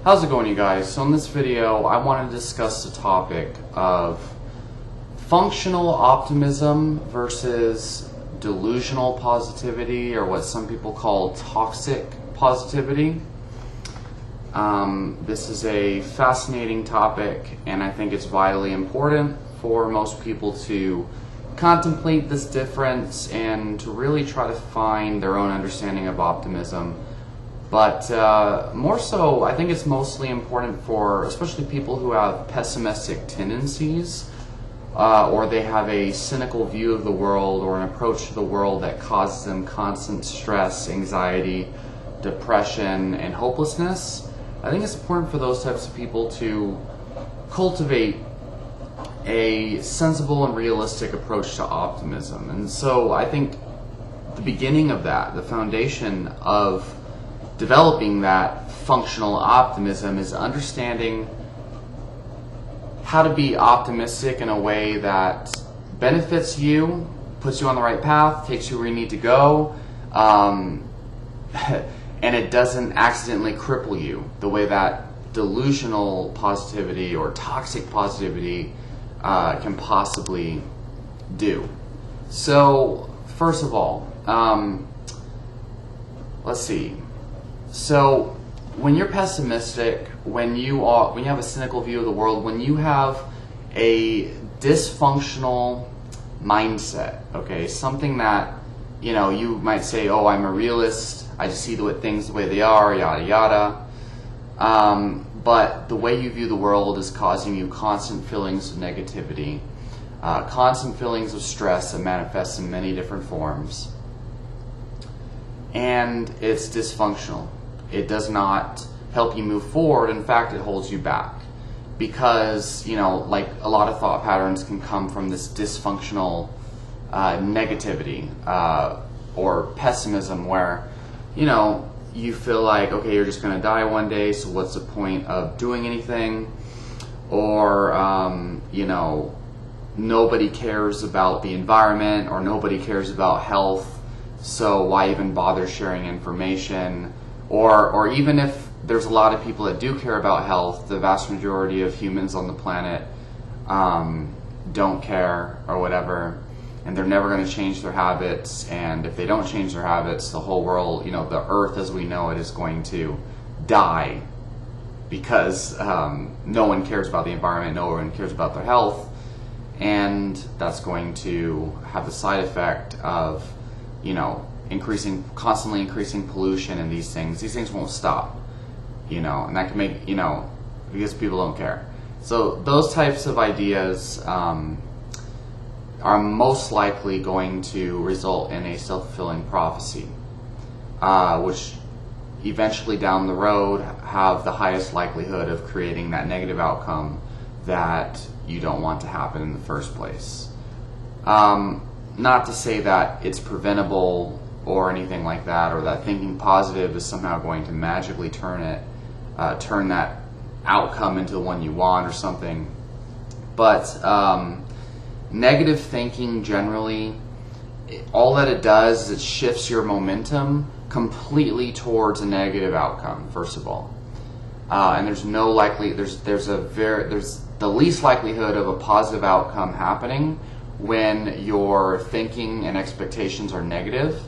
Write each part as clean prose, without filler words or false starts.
How's it going, you guys? So in this video I want to discuss the topic of functional optimism versus delusional positivity, or what some people call toxic positivity. This is a fascinating topic, and I think it's vitally important for most people to contemplate this difference and to really try to find their own understanding of optimism. But more so, I think it's mostly important for especially people who have pessimistic tendencies, or they have a cynical view of the world or an approach to the world that causes them constant stress, anxiety, depression, and hopelessness. I think it's important for those types of people to cultivate a sensible and realistic approach to optimism. And so I think the beginning of that, the foundation of developing that functional optimism, is understanding how to be optimistic in a way that benefits you, puts you on the right path, takes you where you need to go, and it doesn't accidentally cripple you the way that delusional positivity or toxic positivity can possibly do. So first of all, let's see. So when you're pessimistic, when you have a cynical view of the world, when you have a dysfunctional mindset, okay, something that, you might say, oh, I'm a realist, I just see things the way they are, yada yada. But the way you view the world is causing you constant feelings of negativity, constant feelings of stress that manifest in many different forms. And it's dysfunctional. It does not help you move forward. In fact, it holds you back. Because, like a lot of thought patterns can come from this dysfunctional negativity or pessimism where, you feel like, okay, you're just going to die one day, so what's the point of doing anything? Or, nobody cares about the environment, or nobody cares about health, so why even bother sharing information? Or even if there's a lot of people that do care about health, the vast majority of humans on the planet don't care or whatever, and they're never going to change their habits, and if they don't change their habits, the whole world, the earth as we know it is going to die, because no one cares about the environment, no one cares about their health, and that's going to have the side effect of, constantly increasing pollution, and these things won't stop, and that can make, because people don't care. So those types of ideas are most likely going to result in a self-fulfilling prophecy, which eventually down the road have the highest likelihood of creating that negative outcome that you don't want to happen in the first place. Not to say that it's preventable or anything like that, or that thinking positive is somehow going to magically turn that outcome into the one you want or something. But negative thinking generally, all that it does is it shifts your momentum completely towards a negative outcome, first of all. And there's the least likelihood of a positive outcome happening when your thinking and expectations are negative,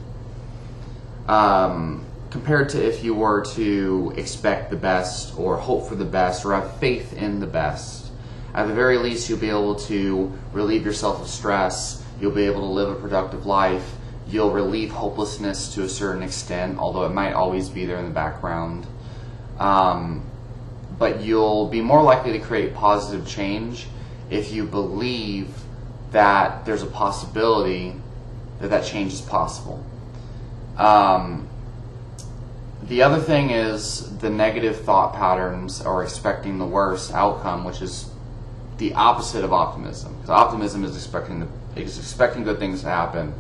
compared to if you were to expect the best or hope for the best or have faith in the best. At the very least, you'll be able to relieve yourself of stress, you'll be able to live a productive life, you'll relieve hopelessness to a certain extent, although it might always be there in the background. But you'll be more likely to create positive change if you believe that there's a possibility that change is possible. The other thing is the negative thought patterns, or expecting the worst outcome, which is the opposite of optimism. Because optimism is expecting good things to happen,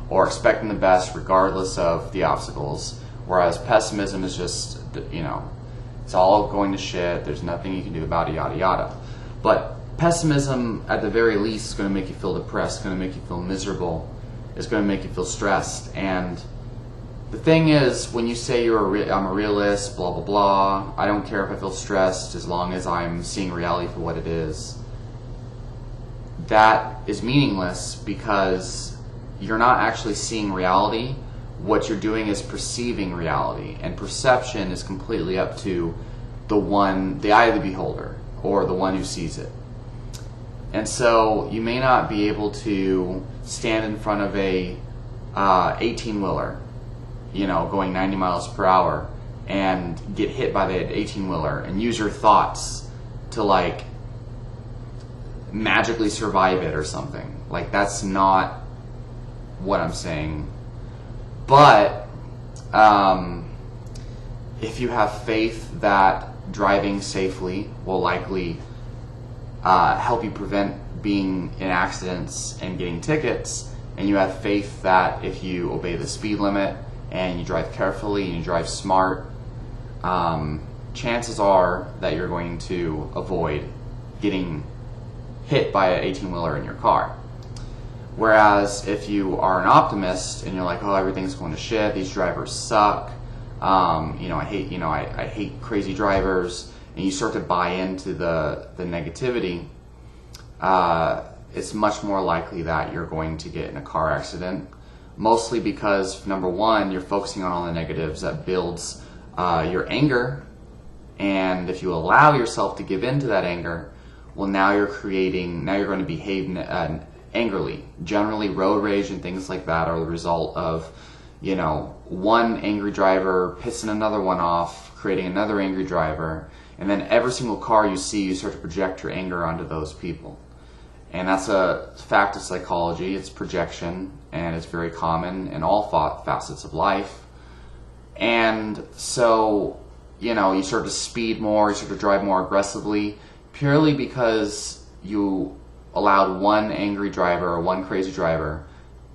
or expecting the best regardless of the obstacles. Whereas pessimism is just, it's all going to shit, there's nothing you can do about it, yada yada. But pessimism, at the very least, is going to make you feel depressed, it's going to make you feel miserable, it's going to make you feel stressed. And The thing is, when you say I'm a realist, blah, blah, blah, I don't care if I feel stressed as long as I'm seeing reality for what it is, that is meaningless because you're not actually seeing reality. What you're doing is perceiving reality, and perception is completely up to the eye of the beholder, or the one who sees it. And so you may not be able to stand in front of a 18-wheeler, going 90 miles per hour, and get hit by the 18-wheeler and use your thoughts to magically survive it or something. That's not what I'm saying. But if you have faith that driving safely will likely help you prevent being in accidents and getting tickets, and you have faith that if you obey the speed limit and you drive carefully and you drive smart, chances are that you're going to avoid getting hit by an 18-wheeler in your car. Whereas if you are an optimist and you're like, oh, everything's going to shit, these drivers suck, I hate crazy drivers, and you start to buy into the negativity, it's much more likely that you're going to get in a car accident. Mostly because, number one, you're focusing on all the negatives. That builds your anger, and if you allow yourself to give in to that anger, well, now you're going to behave angrily. Generally, road rage and things like that are the result of, one angry driver pissing another one off, creating another angry driver, and then every single car you see, you start to project your anger onto those people. And that's a fact of psychology. It's projection, and it's very common in all facets of life. And so, you start to speed more, you start to drive more aggressively, purely because you allowed one angry driver or one crazy driver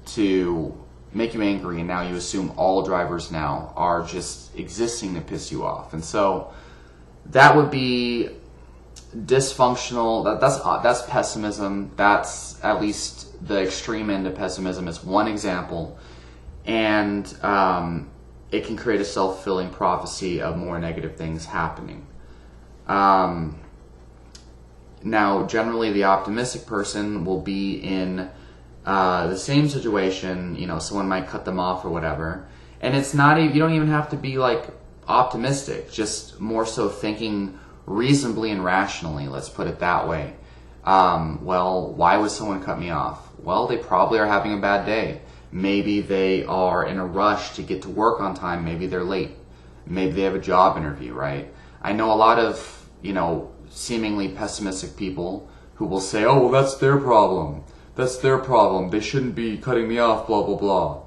to make you angry, and now you assume all drivers now are just existing to piss you off. And so that would be dysfunctional. That's pessimism. That's at least the extreme end of pessimism. It's one example, and it can create a self-fulfilling prophecy of more negative things happening. Now, generally, the optimistic person will be in the same situation. Someone might cut them off or whatever, and it's not. You don't even have to be optimistic. Just more so thinking reasonably and rationally. Let's put it that way. Well, why would someone cut me off? Well, they probably are having a bad day. Maybe they are in a rush to get to work on time. Maybe they're late. Maybe they have a job interview, right? I know a lot of, seemingly pessimistic people who will say, oh, well, that's their problem. That's their problem. They shouldn't be cutting me off, blah, blah, blah.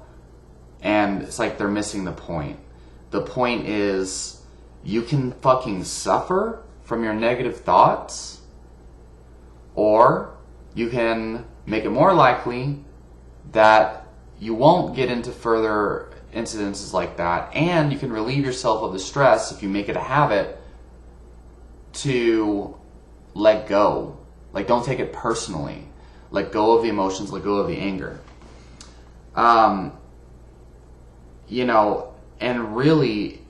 And it's like they're missing the point. The point is, you can fucking suffer from your negative thoughts, or you can make it more likely that you won't get into further incidences like that, and you can relieve yourself of the stress if you make it a habit to let go. Don't take it personally. Let go of the emotions, let go of the anger. And really,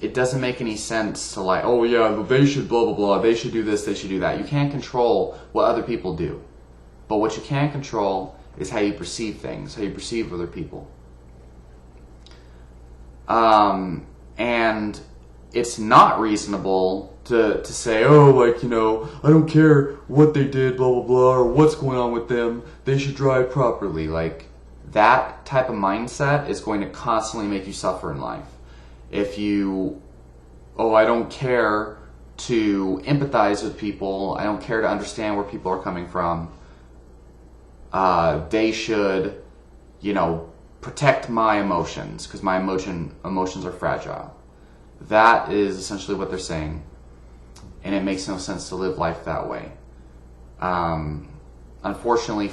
it doesn't make any sense to oh yeah, they should blah, blah, blah, they should do this, they should do that. You can't control what other people do. But what you can control is how you perceive things, how you perceive other people. And it's not reasonable to say, oh, I don't care what they did, blah, blah, blah, or what's going on with them, they should drive properly. That type of mindset is going to constantly make you suffer in life. If you, I don't care to empathize with people, I don't care to understand where people are coming from, they should, protect my emotions because my emotions are fragile. That is essentially what they're saying, and it makes no sense to live life that way. Unfortunately,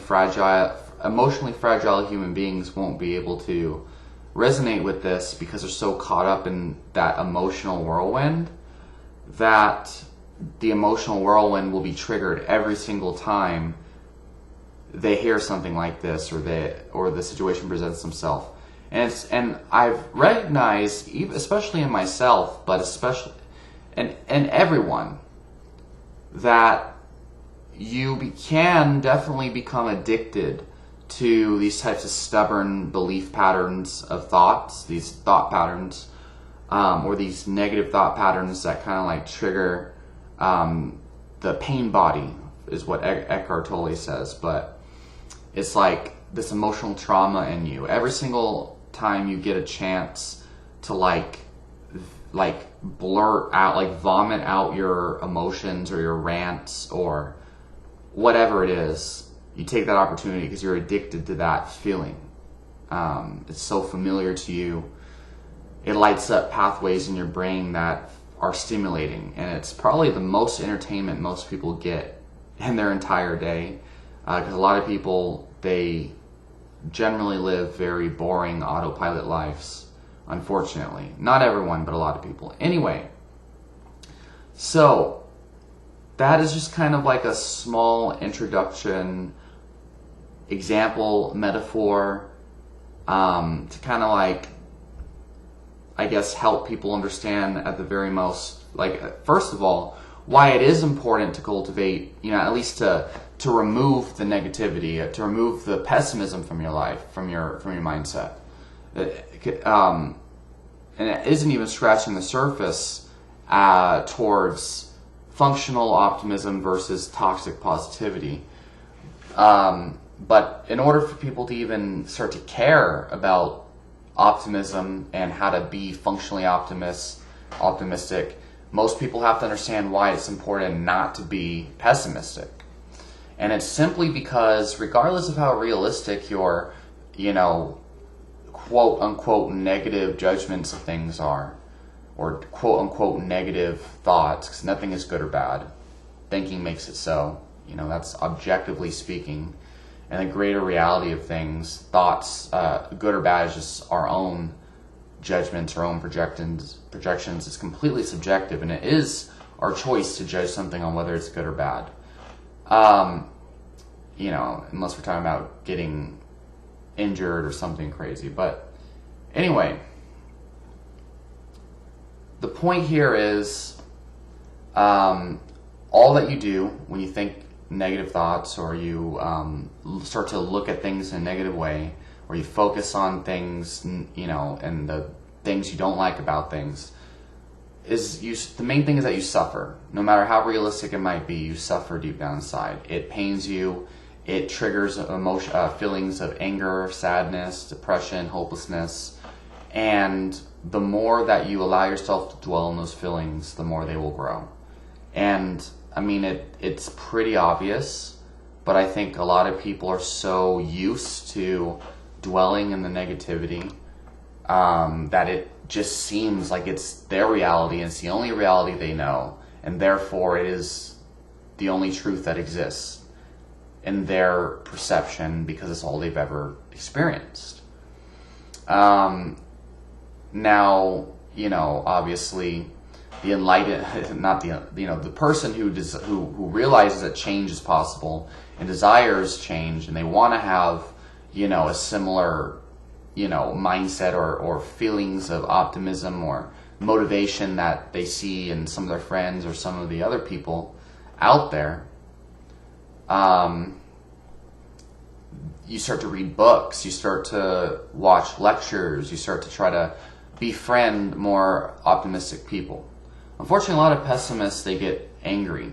emotionally fragile human beings won't be able to resonate with this because they're so caught up in that emotional whirlwind that the emotional whirlwind will be triggered every single time they hear something like this, or the situation presents themselves. And I've recognized, especially in myself, but especially and everyone, that you can definitely become addicted to these types of stubborn belief patterns of thoughts, these thought patterns, or these negative thought patterns that kind of like trigger the pain body, is what Eckhart Tolle says. But it's like this emotional trauma in you. Every single time you get a chance to like blurt out, like vomit out your emotions or your rants or whatever it is, you take that opportunity because you're addicted to that feeling. It's so familiar to you. It lights up pathways in your brain that are stimulating, and it's probably the most entertainment most people get in their entire day, because a lot of people, they generally live very boring autopilot lives, unfortunately. Not everyone, but a lot of people. Anyway, so that is just kind of like a small introduction, example, metaphor, to kind of like, I guess, help people understand at the very most, like, first of all, why it is important to cultivate, at least to remove the negativity, to remove the pessimism from your life, from your mindset. And it isn't even scratching the surface towards functional optimism versus toxic positivity. But in order for people to even start to care about optimism and how to be functionally optimistic, most people have to understand why it's important not to be pessimistic. And it's simply because regardless of how realistic your, quote unquote negative judgments of things are, or quote unquote negative thoughts, because nothing is good or bad. Thinking makes it so. That's objectively speaking. And the greater reality of things, thoughts, good or bad, is just our own judgments, our own projections. It's completely subjective, and it is our choice to judge something on whether it's good or bad. Unless we're talking about getting injured or something crazy. But anyway, the point here is, all that you do when you think negative thoughts, or you start to look at things in a negative way, or you focus on things, and the things you don't like about things, the main thing is that you suffer. No matter how realistic it might be, you suffer deep down inside. It pains you. It triggers feelings of anger, sadness, depression, hopelessness. And the more that you allow yourself to dwell in those feelings, the more they will grow. And I mean, it's pretty obvious, but I think a lot of people are so used to dwelling in the negativity that it just seems like it's their reality, and it's the only reality they know, and therefore it is the only truth that exists in their perception because it's all they've ever experienced. Now, obviously, the enlightened, the person who realizes that change is possible and desires change, and they want to have, a similar, mindset or feelings of optimism or motivation that they see in some of their friends or some of the other people out there. You start to read books, you start to watch lectures, you start to try to befriend more optimistic people. Unfortunately, a lot of pessimists, they get angry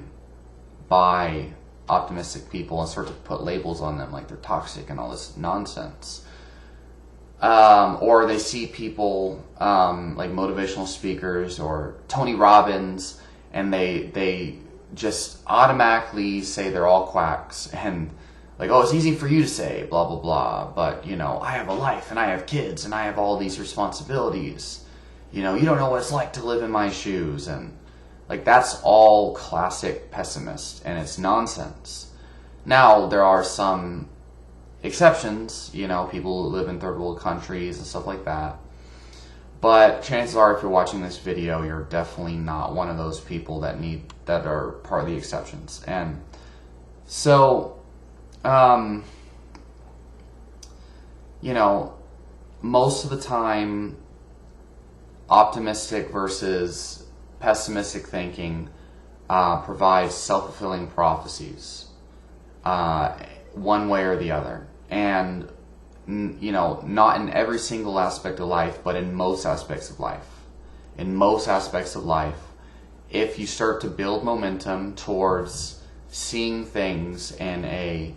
by optimistic people and start to put labels on them like they're toxic and all this nonsense. Or they see people like motivational speakers or Tony Robbins, and they just automatically say they're all quacks and like, oh, it's easy for you to say, blah, blah, blah, but, I have a life and I have kids and I have all these responsibilities. You don't know what it's like to live in my shoes. And like, that's all classic pessimist, and it's nonsense. Now, there are some exceptions, people who live in third world countries and stuff like that. But chances are, if you're watching this video, you're definitely not one of those people that are part of the exceptions. And so, most of the time, optimistic versus pessimistic thinking provides self-fulfilling prophecies, one way or the other. And, not in every single aspect of life, but in most aspects of life. In most aspects of life, if you start to build momentum towards seeing things in in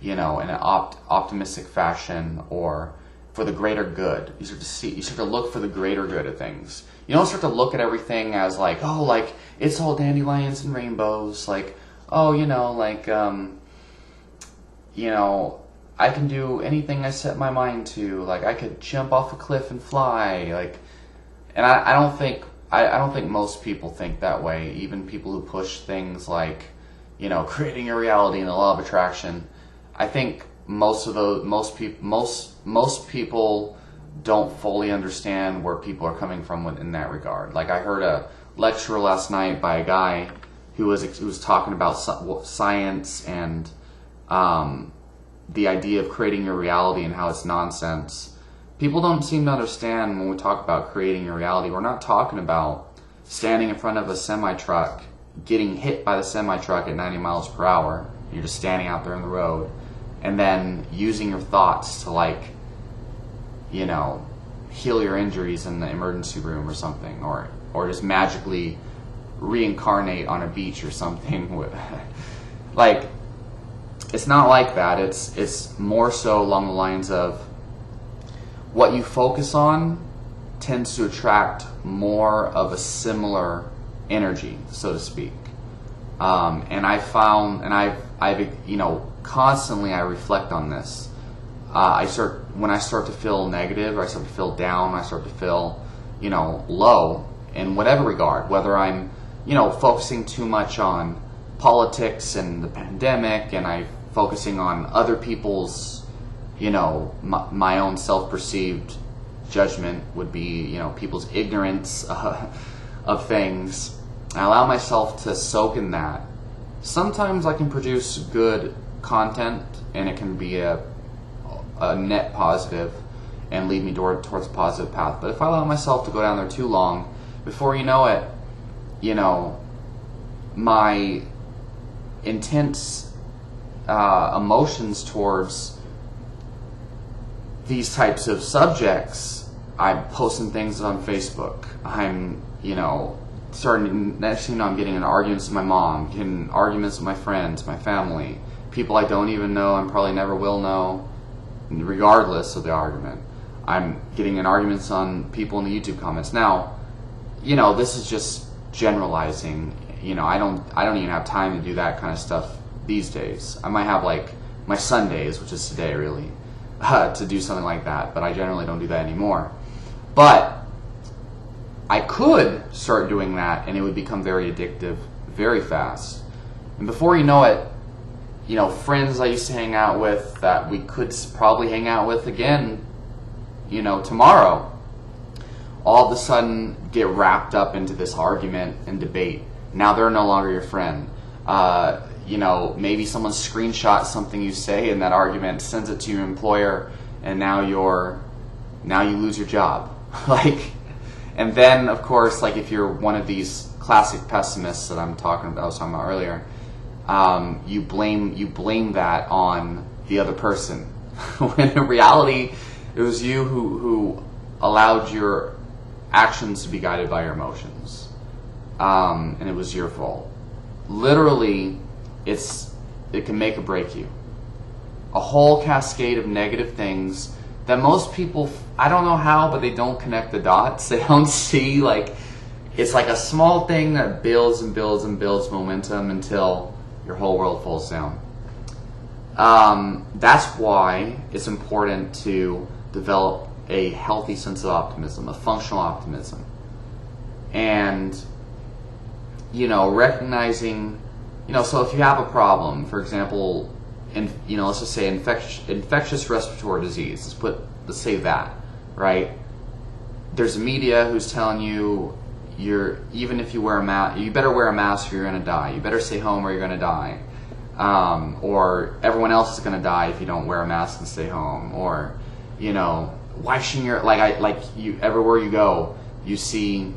an optimistic fashion, or for the greater good, you start to look for the greater good of things. You don't start to look at everything as like, oh, like, it's all dandelions and rainbows, like, oh, I can do anything I set my mind to, like, I could jump off a cliff and fly, like, and I don't think most people think that way. Even people who push things like, creating a reality and the law of attraction. I think most people don't fully understand where people are coming from in that regard. Like, I heard a lecture last night by a guy who was talking about science and the idea of creating your reality and how it's nonsense. People don't seem to understand when we talk about creating your reality. We're not talking about standing in front of a semi-truck, getting hit by the semi-truck at 90 miles per hour. You're just standing out there on the road, and then using your thoughts to heal your injuries in the emergency room or something, or just magically reincarnate on a beach or something. Like, it's not like that. It's more so along the lines of what you focus on tends to attract more of a similar energy, so to speak. And I found, and I've constantly I reflect on this. When I start to feel negative, or I start to feel down, I start to feel, low in whatever regard, whether I'm, focusing too much on politics and the pandemic, and I'm focusing on other people's, my own self-perceived judgment would be, people's ignorance of things. I allow myself to soak in that. Sometimes I can produce good content, and it can be a net positive and lead me towards a positive path. But if I allow myself to go down there too long, before you know it, my intense emotions towards these types of subjects, I'm posting things on Facebook. I'm, next thing you know, I'm getting in arguments with my mom, getting arguments with my friends, my family, people I don't even know and probably never will know, regardless of the argument. I'm getting in arguments on people in the YouTube comments. Now, this is just generalizing. I don't even have time to do that kind of stuff these days. I might have like my Sundays, which is today really, to do something like that, but I generally don't do that anymore. But I could start doing that, and it would become very addictive very fast. And before you know it, friends I used to hang out with that we could probably hang out with again, tomorrow, all of a sudden get wrapped up into this argument and debate. Now they're no longer your friend. Maybe someone screenshots something you say in that argument, sends it to your employer, and now you lose your job. And then of course, if you're one of these classic pessimists that I was talking about earlier, you blame that on the other person, when in reality it was you who allowed your actions to be guided by your emotions, and it was your fault. Literally, it can make or break you. A whole cascade of negative things that most people, I don't know how, but they don't connect the dots. They don't see, it's like a small thing that builds and builds and builds momentum until your whole world falls down. That's why it's important to develop a healthy sense of optimism, a functional optimism. And, recognizing, so if you have a problem, for example, let's just say infectious respiratory disease, let's say that, right? There's a media who's telling you, even if you wear a mask, you better wear a mask or you're going to die. You better stay home or you're going to die. Or everyone else is going to die if you don't wear a mask and stay home. Or, why shouldn't your, you, everywhere you go, you see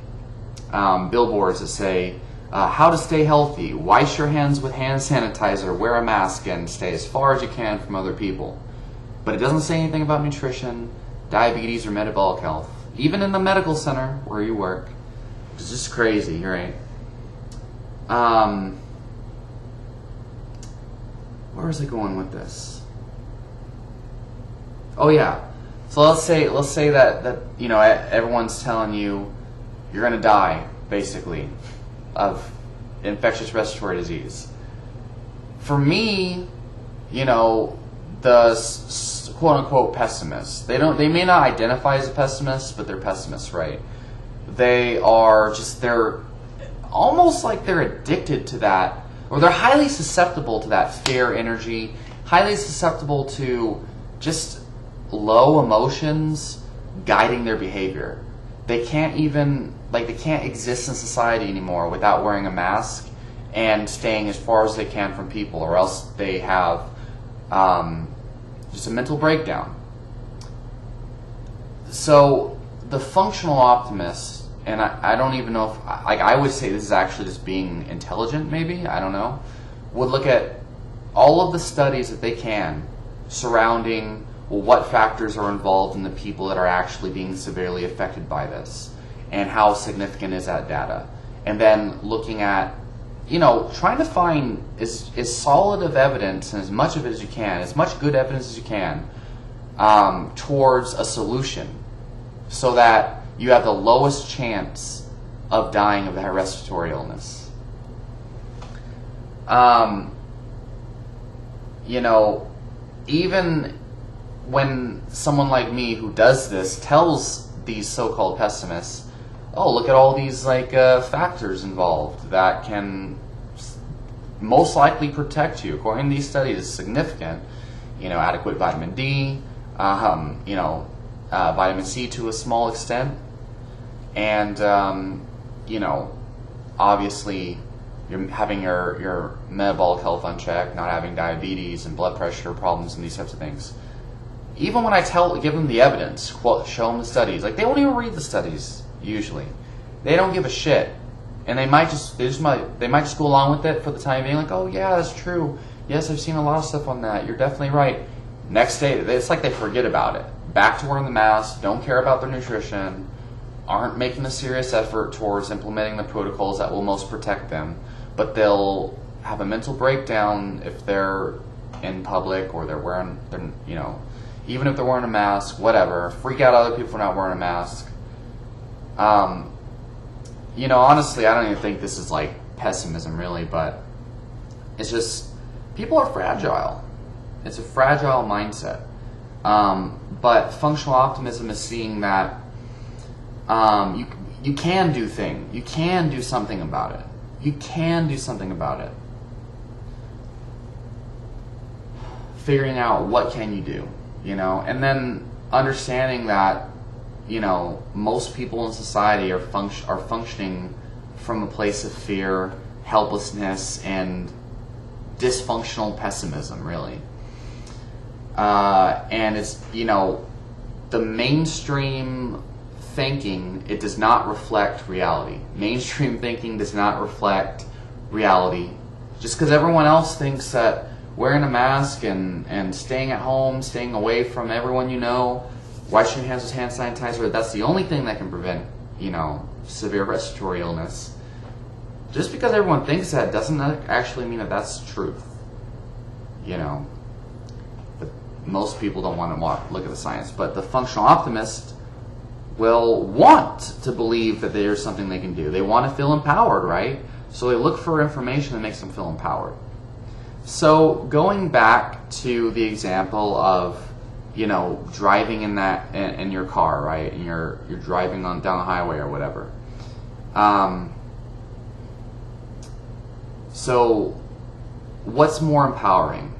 billboards that say, how to stay healthy, wash your hands with hand sanitizer, wear a mask, and stay as far as you can from other people. But it doesn't say anything about nutrition, diabetes, or metabolic health. Even in the medical center where you work. It's just crazy, right? Where is it going with this? Oh yeah. So let's say that you know, everyone's telling you you're gonna die, basically, of infectious respiratory disease. For me, you know, the quote unquote pessimists, they may not identify as a pessimist, but they're pessimists, right? They're almost like they're addicted to that, or they're highly susceptible to that fear energy, highly susceptible to just low emotions guiding their behavior. They can't exist in society anymore without wearing a mask and staying as far as they can from people, or else they have just a mental breakdown. So the functional optimist, and I don't even know if, I would say this is actually just being intelligent, maybe, I don't know, would look at all of the studies that they can surrounding, well, what factors are involved in the people that are actually being severely affected by this, and how significant is that data. And then looking at, you know, trying to find as solid of evidence, and as much of it as you can, as much good evidence as you can, towards a solution, so that you have the lowest chance of dying of that respiratory illness. You know, even when someone like me who does this tells these so-called pessimists, oh, look at all these factors involved that can most likely protect you. According to these studies, it's significant. You know, adequate vitamin D, you know, vitamin C to a small extent, and you know, obviously you're having your metabolic health unchecked, not having diabetes and blood pressure problems and these types of things. Even when I give them the evidence, show them the studies, like they won't even read the studies usually. They don't give a shit, and they might just go along with it for the time being, like, oh yeah, that's true. Yes, I've seen a lot of stuff on that. You're definitely right. Next day, it's like they forget about it. Back to wearing the mask, don't care about their nutrition, aren't making a serious effort towards implementing the protocols that will most protect them. But they'll have a mental breakdown if they're in public, or you know, even if they're wearing a mask, whatever. Freak out other people for not wearing a mask. You know, honestly, I don't even think this is like pessimism really, but it's just, people are fragile. It's a fragile mindset. But functional optimism is seeing that you can do things. You can do something about it. You can do something about it. Figuring out what can you do, you know, and then understanding that, you know, most people in society are functioning from a place of fear, helplessness, and dysfunctional pessimism, really. And it's, you know, the mainstream thinking, it does not reflect reality. Mainstream thinking does not reflect reality. Just because everyone else thinks that wearing a mask and staying at home, staying away from everyone you know, washing your hands with hand sanitizer, that's the only thing that can prevent, you know, severe respiratory illness. Just because everyone thinks that doesn't actually mean that that's the truth, you know. But most people don't want to look at the science. But the functional optimist will want to believe that there's something they can do. They want to feel empowered, right? So they look for information that makes them feel empowered. So going back to the example of, you know, driving in your car, right? And you're driving down the highway or whatever. So what's more empowering?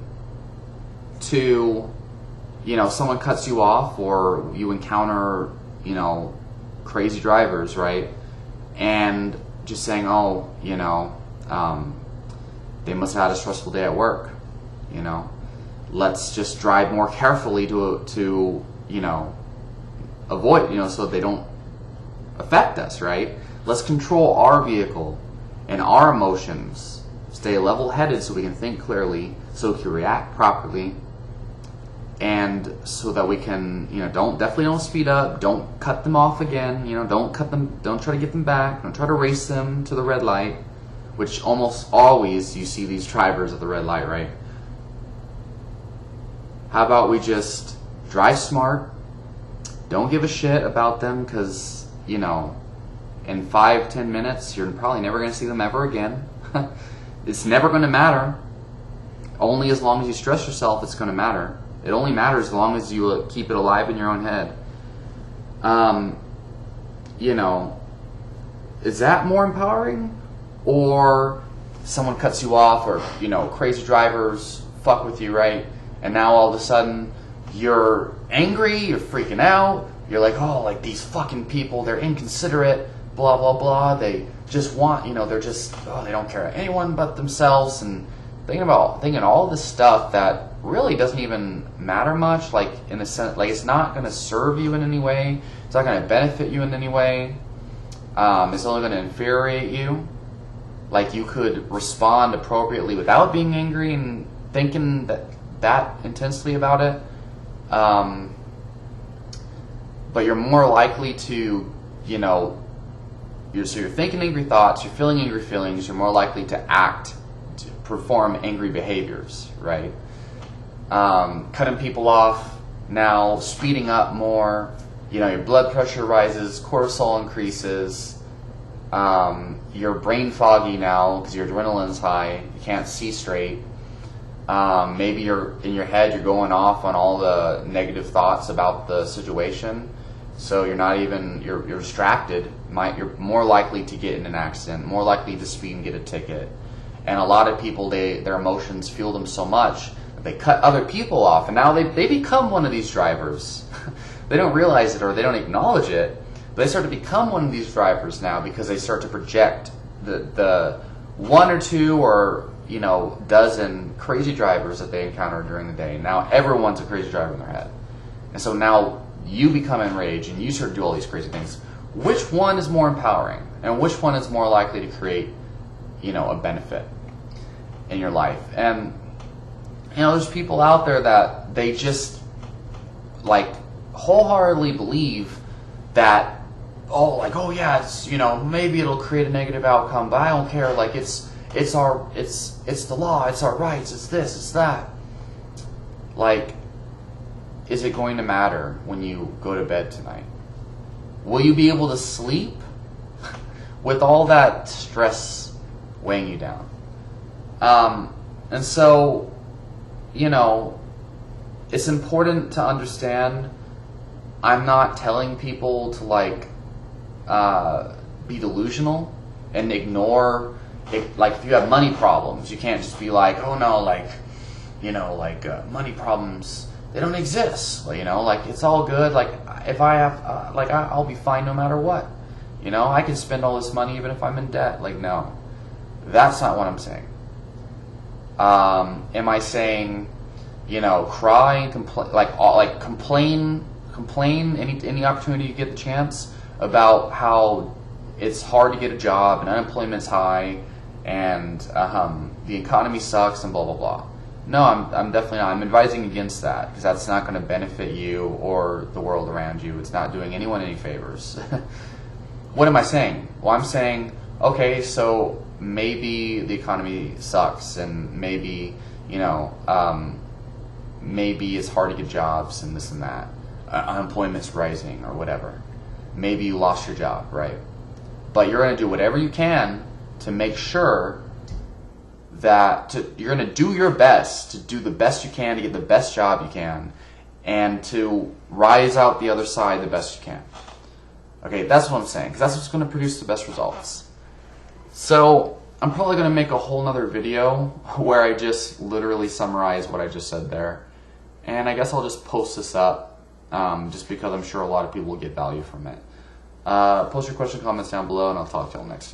To, you know, someone cuts you off, or you encounter, you know, crazy drivers, right? And just saying, oh, you know, they must have had a stressful day at work, you know. Let's just drive more carefully to you know, avoid, so they don't affect us, right? Let's control our vehicle and our emotions. Stay level-headed so we can think clearly, so we can react properly, and so that we can, definitely don't speed up, don't cut them off again, don't try to get them back, don't try to race them to the red light, which almost always you see these drivers at the red light, right? How about we just drive smart, don't give a shit about them, because, in 5-10 minutes, you're probably never going to see them ever again. It's never going to matter. Only as long as you stress yourself, it's going to matter. It only matters as long as you keep it alive in your own head. Is that more empowering? Or someone cuts you off, or, crazy drivers fuck with you, right? And now all of a sudden, you're angry, you're freaking out, you're like, oh, like these fucking people, they're inconsiderate, blah, blah, blah, they just want, they're just, they don't care about anyone but themselves, and thinking all this stuff that really doesn't even matter much, like, in a sense, like, it's not going to serve you in any way, it's not going to benefit you in any way, it's only going to infuriate you. Like, you could respond appropriately without being angry and thinking that intensely about it, but you're more likely to, you're thinking angry thoughts, you're feeling angry feelings, you're more likely to perform angry behaviors, right? Cutting people off, now speeding up more, your blood pressure rises, cortisol increases, you're brain foggy now because your adrenaline's high, you can't see straight. Maybe you're in your head, you're going off on all the negative thoughts about the situation, so you're distracted. You're more likely to get in an accident, more likely to speed and get a ticket. And a lot of people, their emotions fuel them so much that they cut other people off, and now they become one of these drivers. They don't realize it, or they don't acknowledge it, but they start to become one of these drivers now because they start to project the one or two or dozen crazy drivers that they encounter during the day. Now everyone's a crazy driver in their head. And so now you become enraged and you start to do all these crazy things. Which one is more empowering? And which one is more likely to create, a benefit in your life? And, there's people out there that they just, wholeheartedly believe that, maybe it'll create a negative outcome, but I don't care, it's the law, it's our rights, it's this, it's that. Is it going to matter when you go to bed tonight? Will you be able to sleep with all that stress weighing you down? And so, it's important to understand, I'm not telling people to be delusional and ignore it. If you have money problems, you can't just be like, oh no, money problems, they don't exist. It's all good. If I have, I'll be fine no matter what. I can spend all this money even if I'm in debt. No, that's not what I'm saying. Am I saying, cry and complain any opportunity you get the chance about how it's hard to get a job and unemployment's high and the economy sucks and blah blah blah? No, I'm definitely not. I'm advising against that because that's not going to benefit you or the world around you. It's not doing anyone any favors. What am I saying? Well, I'm saying, okay, so maybe the economy sucks and maybe maybe it's hard to get jobs and this and that. Unemployment's rising or whatever. Maybe you lost your job, right? But you're going to do whatever you can to make sure that you're going to do your best to do the best you can to get the best job you can and to rise out the other side the best you can. Okay, that's what I'm saying, because that's what's going to produce the best results. So I'm probably going to make a whole nother video where I just literally summarize what I just said there. And I guess I'll just post this up just because I'm sure a lot of people will get value from it. Post your questions, comments down below, and I'll talk to y'all next time.